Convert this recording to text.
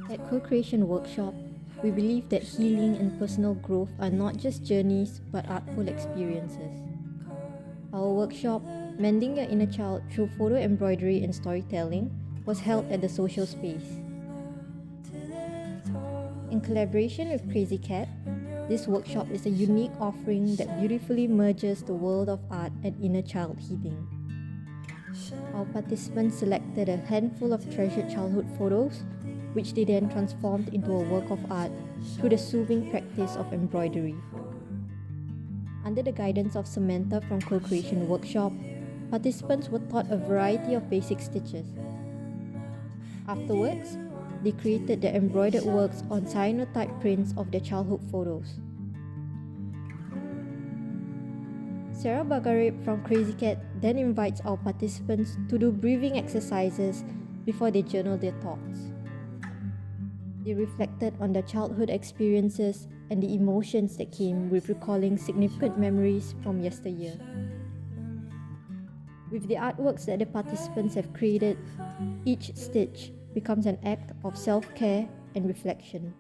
At Co-Creation Workshop, we believe that healing and personal growth are not just journeys but artful experiences. Our workshop, Mending Your Inner Child Through Photo Embroidery and Storytelling, was held at the social space. In collaboration with Crazy Cat, this workshop is a unique offering that beautifully merges the world of art and inner child healing. Our participants selected a handful of treasured childhood photos, which they then transformed into a work of art through the soothing practice of embroidery. Under the guidance of Samantha from Co-Creation Workshop, participants were taught a variety of basic stitches. Afterwards, they created the embroidered works on cyanotype prints of their childhood photos. Sarah Bagarib from Crazy Cat then invites our participants to do breathing exercises before they journal their thoughts. They reflected on their childhood experiences and the emotions that came with recalling significant memories from yesteryear. With the artworks that the participants have created, each stitch becomes an act of self-care and reflection.